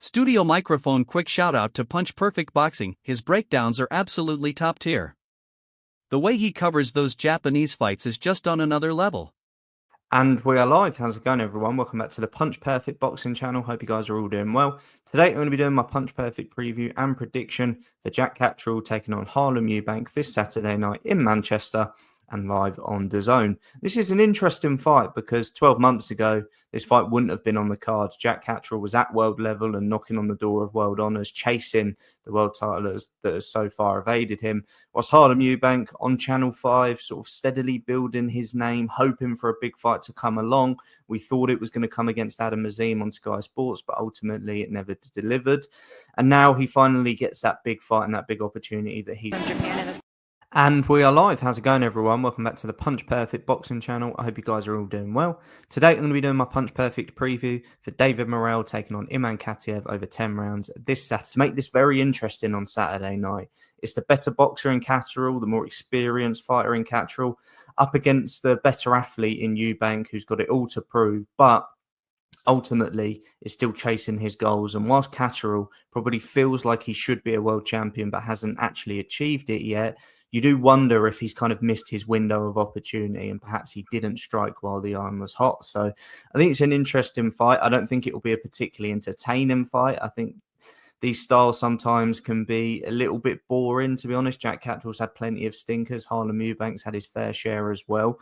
Studio microphone. Quick shout out to Punch Perfect Boxing, his breakdowns are absolutely top tier. The way he covers those Japanese fights is just on another level. And we are live. How's it going, everyone? Welcome back to the Punch Perfect Boxing channel. Hope you guys are all doing well. Today, I'm going to be doing my Punch Perfect preview and prediction for Jack Catterall taking on HARLEM EUBANK this Saturday night in Manchester and live on DAZN. This is an interesting fight because 12 months ago, this fight wouldn't have been on the card. Jack Catterall was at world level and knocking on the door of world honours, chasing the world title that has so far evaded him. Whilst HARLEM EUBANK on Channel 5, sort of steadily building his name, hoping for a big fight to come along. We thought it was going to come against Adam Azim on Sky Sports, but ultimately it never delivered. And now he finally gets that big fight and that big opportunity that he's... And we are live. How's it going, everyone? Welcome back to the Punch Perfect Boxing channel. I hope you guys are all doing well. Today, I'm going to be doing my Punch Perfect preview for David Morrell taking on Imran Khatev over 10 rounds this Saturday. To make this very interesting on Saturday night, it's the better boxer in Catterall, the more experienced fighter in Catterall, up against the better athlete in EUBANK, who's got it all to prove, but ultimately is still chasing his goals. And whilst Catterall probably feels like he should be a world champion but hasn't actually achieved it yet, you do wonder if he's kind of missed his window of opportunity and perhaps he didn't strike while the iron was hot. So I think it's an interesting fight. I don't think it will be a particularly entertaining fight. I think these styles sometimes can be a little bit boring, to be honest. Jack Catterall's had plenty of stinkers. HARLEM EUBANK's had his fair share as well.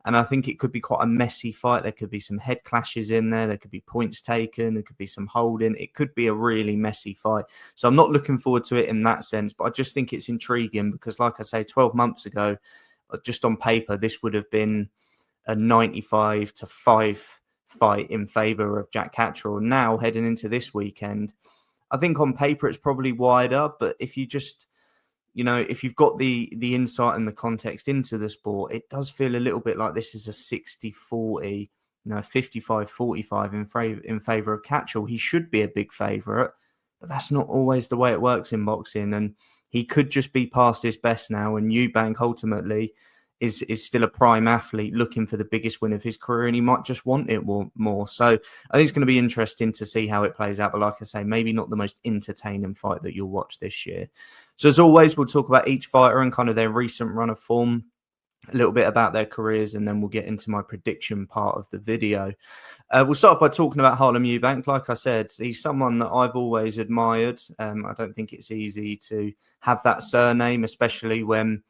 And I think it could be quite a messy fight. There could be some head clashes in there. There could be points taken. There could be some holding. It could be a really messy fight. So I'm not looking forward to it in that sense. But I just think it's intriguing because, like I say, 12 months ago, just on paper, this would have been a 95-5 fight in favour of Jack Catterall. Now, heading into this weekend, I think on paper it's probably wider, but if you just, if you've got the insight and the context into the sport, it does feel a little bit like this is a 60-40, 55-45 in favour of Catterall. He should be a big favourite, but that's not always the way it works in boxing, and he could just be past his best now, and EUBANK ultimately is still a prime athlete looking for the biggest win of his career, and he might just want it more. So I think it's going to be interesting to see how it plays out. But like I say, maybe not the most entertaining fight that you'll watch this year. So as always, we'll talk about each fighter and kind of their recent run of form, a little bit about their careers, and then we'll get into my prediction part of the video. We'll start by talking about HARLEM EUBANK. Like I said, he's someone that I've always admired. I don't think it's easy to have that surname, especially when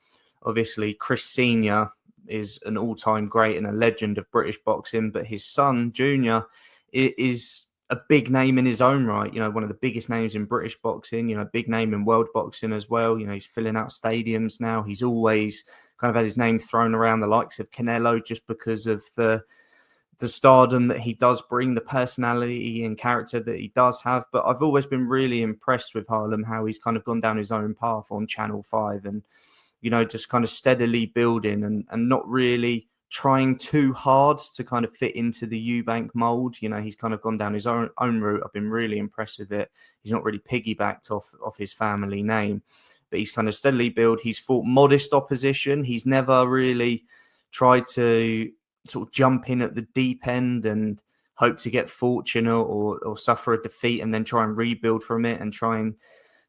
obviously Chris Senior is an all-time great and a legend of British boxing, but his son, Junior, is a big name in his own right. One of the biggest names in British boxing, big name in world boxing as well. He's filling out stadiums now. He's always kind of had his name thrown around the likes of Canelo just because of the stardom that he does bring, the personality and character that he does have. But I've always been really impressed with HARLEM, how he's kind of gone down his own path on Channel 5 and just kind of steadily building and not really trying too hard to kind of fit into the EUBANK mold. He's kind of gone down his own route. I've been really impressed with it. He's not really piggybacked off his family name, but he's kind of steadily built. He's fought modest opposition. He's never really tried to sort of jump in at the deep end and hope to get fortunate or suffer a defeat and then try and rebuild from it and try and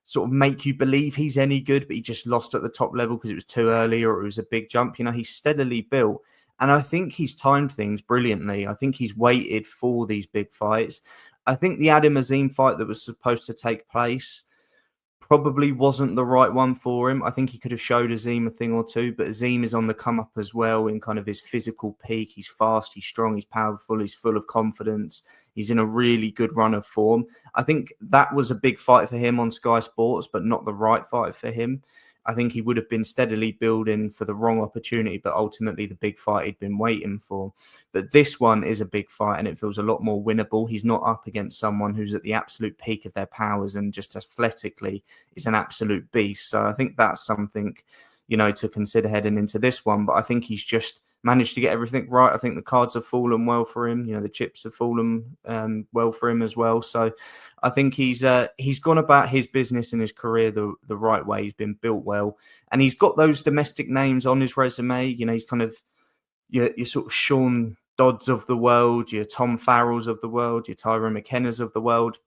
sort of make you believe he's any good, but he just lost at the top level because it was too early or it was a big jump. He's steadily built. And I think he's timed things brilliantly. I think he's waited for these big fights. I think the Adam Azim fight that was supposed to take place probably wasn't the right one for him. I think he could have showed Azim a thing or two, but Azim is on the come up as well in kind of his physical peak. He's fast, he's strong, he's powerful, he's full of confidence. He's in a really good run of form. I think that was a big fight for him on Sky Sports, but not the right fight for him. I think he would have been steadily building for the wrong opportunity, but ultimately the big fight he'd been waiting for. But this one is a big fight and it feels a lot more winnable. He's not up against someone who's at the absolute peak of their powers and just athletically is an absolute beast. So I think that's something, to consider heading into this one. But I think he's just managed to get everything right. I think the cards have fallen well for him. The chips have fallen well for him as well. So I think he's gone about his business and his career the right way. He's been built well, and he's got those domestic names on his resume. He's kind of your sort of Sean Dodds of the world, your Tom Farrells of the world, your Tyrone McKenna's of the world.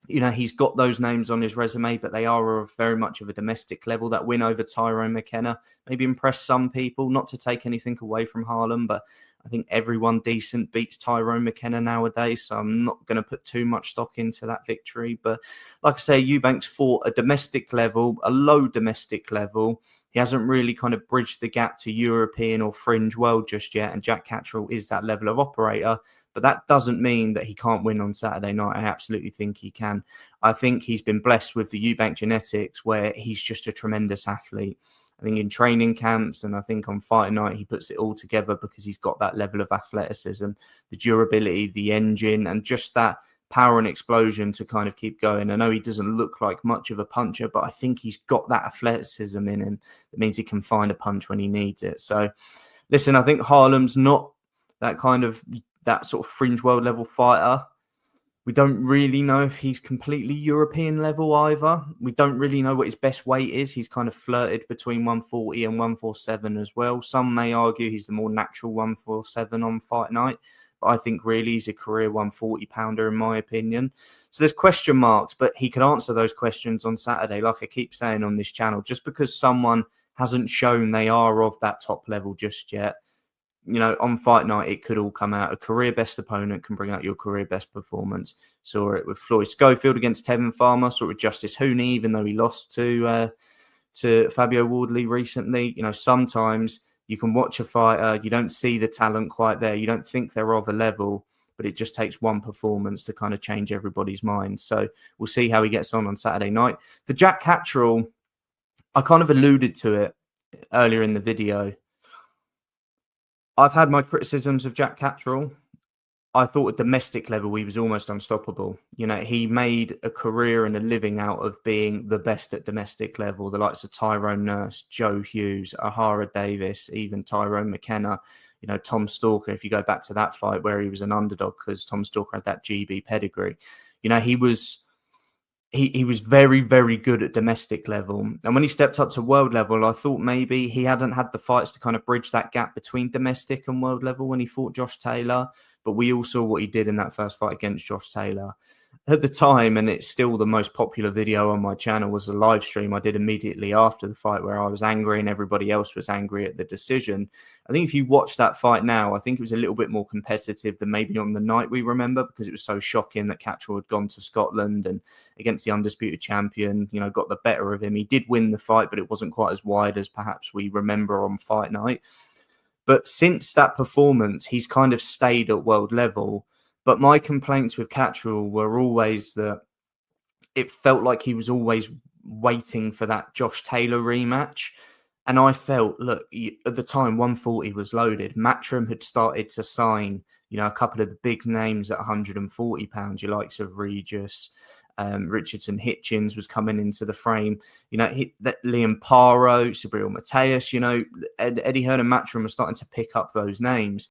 He's got those names on his resume, but they are of very much of a domestic level. That win over Tyrone McKenna maybe impressed some people, not to take anything away from Harlem, but I think everyone decent beats Tyrone McKenna nowadays, so I'm not going to put too much stock into that victory. But like I say, Eubank's fought a domestic level, a low domestic level. He hasn't really kind of bridged the gap to European or fringe world just yet, and Jack Catterall is that level of operator. But that doesn't mean that he can't win on Saturday night. I absolutely think he can. I think he's been blessed with the Eubank genetics where he's just a tremendous athlete. I think in training camps and I think on fight night, he puts it all together because he's got that level of athleticism, the durability, the engine, and just that power and explosion to kind of keep going. I know he doesn't look like much of a puncher, but I think he's got that athleticism in him. That means he can find a punch when he needs it. So listen, I think Harlem's not that sort of fringe world level fighter. We don't really know if he's completely European level either. We don't really know what his best weight is. He's kind of flirted between 140 and 147 as well. Some may argue he's the more natural 147 on fight night. But I think really he's a career 140 pounder in my opinion. So there's question marks, but he could answer those questions on Saturday. Like I keep saying on this channel, just because someone hasn't shown they are of that top level just yet, on fight night, it could all come out. A career best opponent can bring out your career best performance. Saw it with Floyd Schofield against Tevin Farmer. Saw it with Justice Hooney, even though he lost to Fabio Wardley recently. Sometimes you can watch a fighter, you don't see the talent quite there. You don't think they're of a level, but it just takes one performance to kind of change everybody's mind. So we'll see how he gets on Saturday night. For Jack Catterall, I kind of alluded to it earlier in the video. I've had my criticisms of Jack Catterall. I thought at domestic level, he was almost unstoppable. He made a career and a living out of being the best at domestic level. The likes of Tyrone Nurse, Joe Hughes, Ahara Davis, even Tyrone McKenna, Tom Stalker. If you go back to that fight where he was an underdog because Tom Stalker had that GB pedigree, he was very, very good at domestic level. And when he stepped up to world level, I thought maybe he hadn't had the fights to kind of bridge that gap between domestic and world level when he fought Josh Taylor. But we all saw what he did in that first fight against Josh Taylor. At the time, and it's still the most popular video on my channel, was a live stream I did immediately after the fight where I was angry and everybody else was angry at the decision. I think if you watch that fight now, I think it was a little bit more competitive than maybe on the night we remember, because it was so shocking that Catterall had gone to Scotland and against the undisputed champion, got the better of him. He did win the fight, but it wasn't quite as wide as perhaps we remember on fight night. But since that performance, he's kind of stayed at world level. But my complaints with Catterall were always that it felt like he was always waiting for that Josh Taylor rematch. And I felt, look, at the time, 140 was loaded. Matchroom had started to sign, a couple of the big names at 140 pounds, your likes of Regis, Richardson Hitchens was coming into the frame. Liam Paro, Sabriel Mateus, Eddie Hearn and Matchroom were starting to pick up those names.